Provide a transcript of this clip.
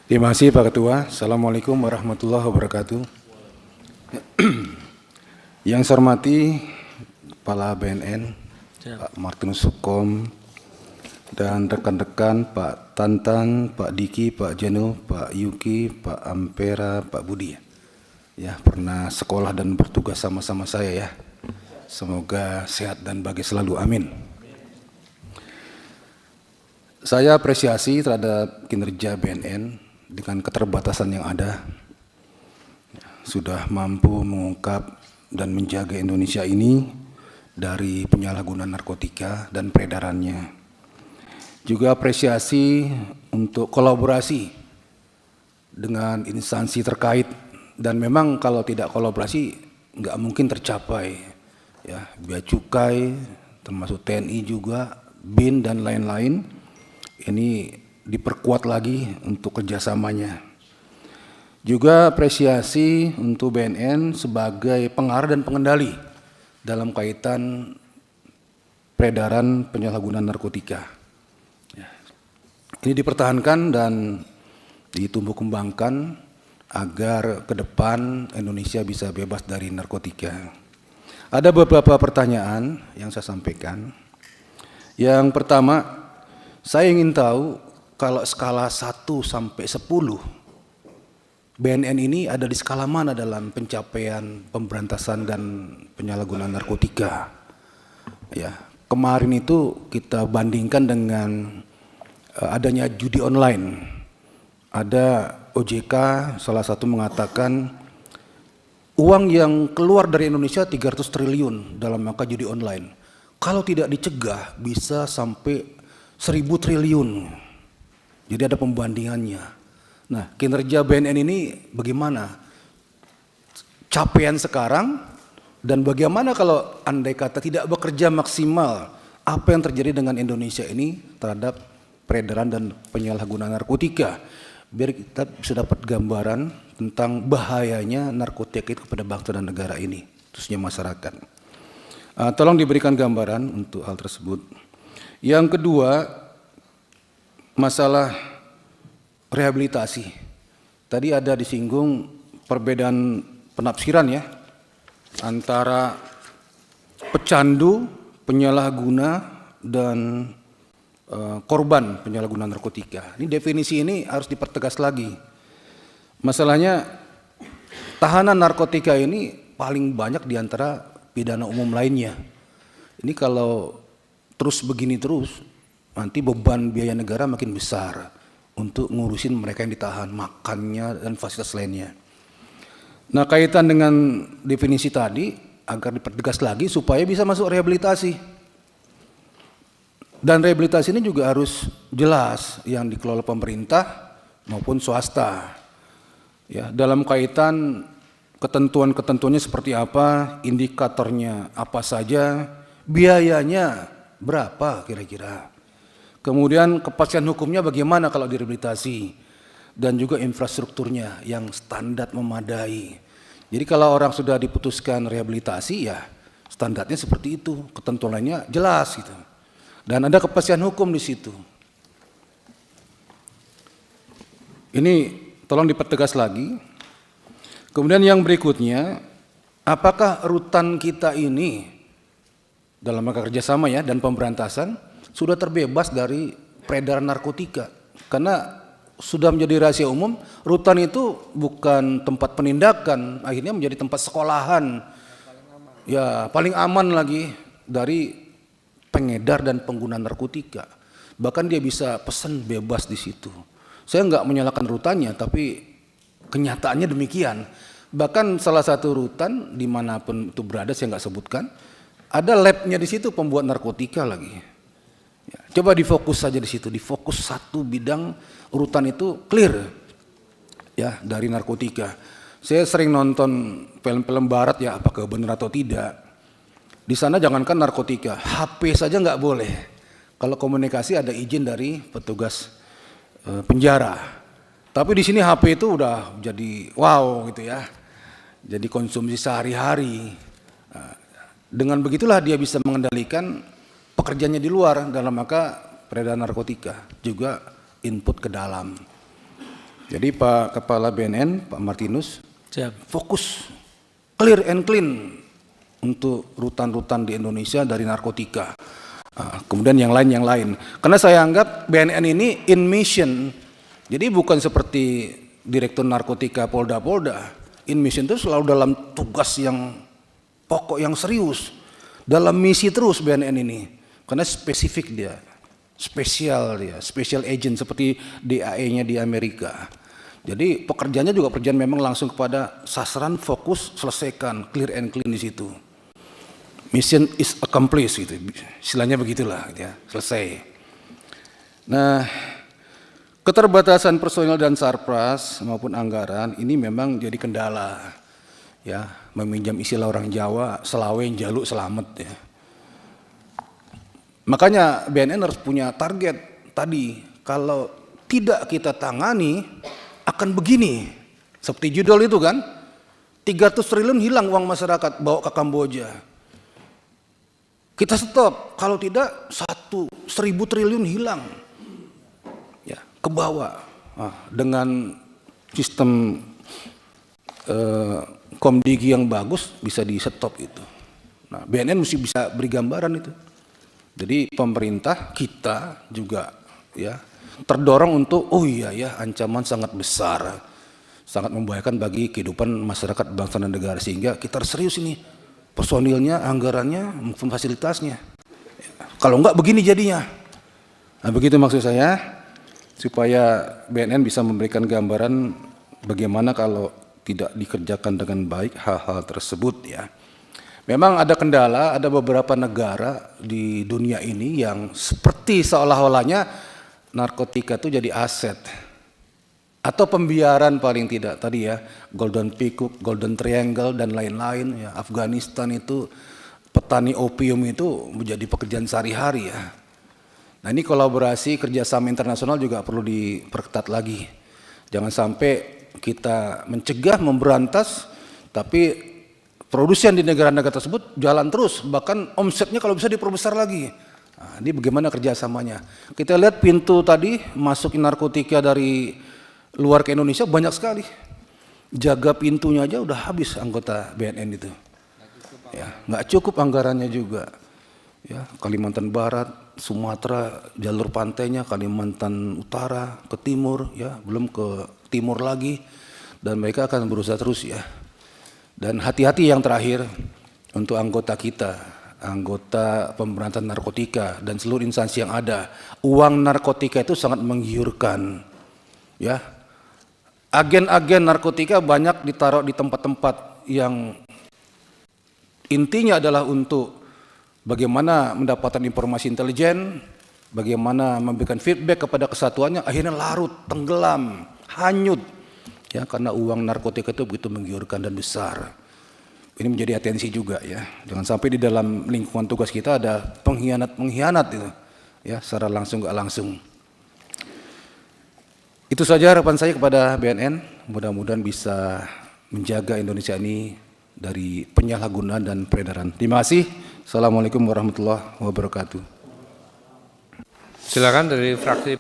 Terima kasih Pak Ketua. Assalamualaikum warahmatullahi wabarakatuh. Yang saya hormati Kepala BNN, Pak Martinus Hukom, dan rekan-rekan Pak Tantan, Pak Diki, Pak Jenu, Pak Yuki, Pak Ampera, Pak Budi. Ya, pernah sekolah dan bertugas sama-sama saya ya. Semoga sehat dan bahagia selalu. Amin. Saya apresiasi terhadap kinerja BNN dengan keterbatasan yang ada, sudah mampu mengungkap dan menjaga Indonesia ini dari penyalahgunaan narkotika dan peredarannya. Juga apresiasi untuk kolaborasi dengan instansi terkait, dan memang kalau tidak kolaborasi nggak mungkin tercapai. Ya, Bea Cukai, termasuk TNI juga, BIN dan lain-lain, ini diperkuat lagi untuk kerjasamanya. Juga apresiasi untuk BNN sebagai pengarah dan pengendali dalam kaitan peredaran penyalahgunaan narkotika. Ini dipertahankan dan ditumbuh kembangkan agar ke depan Indonesia bisa bebas dari narkotika. Ada beberapa pertanyaan yang saya sampaikan. Yang pertama, saya ingin tahu kalau skala 1 sampai 10, BNN ini ada di skala mana dalam pencapaian pemberantasan dan penyalahgunaan narkotika? Ya, kemarin itu kita bandingkan dengan adanya judi online. Ada OJK salah satu mengatakan uang yang keluar dari Indonesia 300 triliun dalam angka judi online. Kalau tidak dicegah bisa sampai 1000 triliun. Jadi ada pembandingannya. Nah, kinerja BNN ini bagaimana? Capaian sekarang dan bagaimana kalau andai kata tidak bekerja maksimal, apa yang terjadi dengan Indonesia ini terhadap peredaran dan penyalahgunaan narkotika? Biar kita bisa dapat gambaran tentang bahayanya narkotika itu kepada bangsa dan negara ini, khususnya masyarakat. Tolong diberikan gambaran untuk hal tersebut. Yang kedua, masalah rehabilitasi. Tadi ada disinggung perbedaan penafsiran ya antara pecandu, penyalahguna, dan korban penyalahgunaan narkotika. Ini definisi ini harus dipertegas lagi. Masalahnya tahanan narkotika ini paling banyak di antara pidana umum lainnya. Ini kalau terus begini terus, nanti beban biaya negara makin besar untuk ngurusin mereka yang ditahan, makannya dan fasilitas lainnya. Nah, kaitan dengan definisi tadi agar dipertegas lagi supaya bisa masuk rehabilitasi. Dan rehabilitasi ini juga harus jelas yang dikelola pemerintah maupun swasta. Ya, dalam kaitan ketentuan-ketentuannya seperti apa, indikatornya apa saja, biayanya berapa kira-kira. Kemudian kepastian hukumnya bagaimana kalau direhabilitasi, dan juga infrastrukturnya yang standar memadai. Jadi kalau orang sudah diputuskan rehabilitasi ya standarnya seperti itu, ketentuan lainnya jelas gitu. Dan ada kepastian hukum di situ. Ini tolong dipertegas lagi. Kemudian yang berikutnya, apakah rutan kita ini dalam rangka kerjasama ya dan pemberantasan sudah terbebas dari peredaran narkotika? Karena sudah menjadi rahasia umum, rutan itu bukan tempat penindakan, akhirnya menjadi tempat sekolahan. Ya, paling aman lagi dari pengedar dan pengguna narkotika. Bahkan dia bisa pesan bebas di situ. Saya nggak menyalahkan rutannya, tapi kenyataannya demikian. Bahkan salah satu rutan dimanapun itu berada, saya nggak sebutkan, ada labnya di situ pembuat narkotika lagi. Ya, coba difokus saja di situ, difokus satu bidang urutan itu clear ya dari narkotika. Saya sering nonton film-film barat ya, apakah benar atau tidak. Di sana jangankan narkotika, HP saja nggak boleh. Kalau komunikasi ada izin dari petugas penjara. Tapi di sini HP itu udah jadi wow gitu ya. Jadi konsumsi sehari-hari. Dengan begitulah dia bisa mengendalikan pekerjaannya di luar dalam maka peredaran narkotika, juga input ke dalam. Jadi Pak Kepala BNN, Pak Martinus, Siap. fokus clear and clean untuk rutan-rutan di Indonesia dari narkotika. Kemudian yang lain. Karena saya anggap BNN ini in mission. Jadi bukan seperti Direktur Narkotika Polda. In mission itu selalu dalam tugas yang pokok, yang serius. Dalam misi terus BNN ini. Karena spesifik dia. Spesial dia. Special agent seperti DAE-nya di Amerika. Jadi pekerjaannya juga pekerjaan memang langsung kepada sasaran, fokus, selesaikan, clear and clean di situ. Mission is accomplished gitu, istilahnya begitulah, gitu ya, selesai. Nah, keterbatasan personil dan sarpras maupun anggaran ini memang jadi kendala, ya, meminjam istilah orang Jawa, selawe jaluk selamet ya. Makanya BNN harus punya target tadi, kalau tidak kita tangani akan begini, seperti judul itu kan, 300 triliun hilang uang masyarakat bawa ke Kamboja. Kita stop, kalau tidak 1.000 triliun hilang, ya, ke bawah. Dengan sistem komdigi yang bagus bisa di stop itu. Nah, BNN mesti bisa beri gambaran itu. Jadi pemerintah kita juga ya terdorong untuk ancaman sangat besar, sangat membahayakan bagi kehidupan masyarakat bangsa dan negara, sehingga kita harus serius ini. Personilnya, anggarannya, maupun fasilitasnya. Kalau enggak begini jadinya. Nah, begitu maksud saya, supaya BNN bisa memberikan gambaran bagaimana kalau tidak dikerjakan dengan baik hal-hal tersebut ya. Memang ada kendala, ada beberapa negara di dunia ini yang seperti seolah-olahnya narkotika itu jadi aset. Atau pembiaran paling tidak tadi ya, Golden Peacock, Golden Triangle dan lain-lain ya. Afghanistan itu petani opium itu menjadi pekerjaan sehari-hari ya. Nah, ini kolaborasi kerjasama internasional juga perlu diperketat lagi. Jangan sampai kita mencegah, memberantas, tapi produsen di negara-negara tersebut jalan terus, bahkan omsetnya kalau bisa diperbesar lagi. Nah, ini bagaimana kerjasamanya? Kita lihat pintu tadi masukin narkotika dari luar ke Indonesia banyak sekali. Jaga pintunya aja udah habis anggota BNN itu. Ya, nggak cukup anggarannya juga. Ya, Kalimantan Barat, Sumatera, jalur pantainya, Kalimantan Utara, ke timur, ya, belum ke timur lagi, dan mereka akan berusaha terus ya. Dan hati-hati yang terakhir untuk anggota kita, anggota pemberantasan narkotika dan seluruh instansi yang ada, uang narkotika itu sangat menggiurkan, ya. Agen-agen narkotika banyak ditaruh di tempat-tempat yang intinya adalah untuk bagaimana mendapatkan informasi intelijen, bagaimana memberikan feedback kepada kesatuannya, akhirnya larut, tenggelam, hanyut. Ya, karena uang narkotika itu begitu menggiurkan dan besar. Ini menjadi atensi juga ya. Jangan sampai di dalam lingkungan tugas kita ada pengkhianat itu. Ya, secara langsung nggak langsung. Itu saja harapan saya kepada BNN, mudah-mudahan bisa menjaga Indonesia ini dari penyalahgunaan dan peredaran. Terima kasih. Assalamualaikum warahmatullahi wabarakatuh. Silakan dari fraksi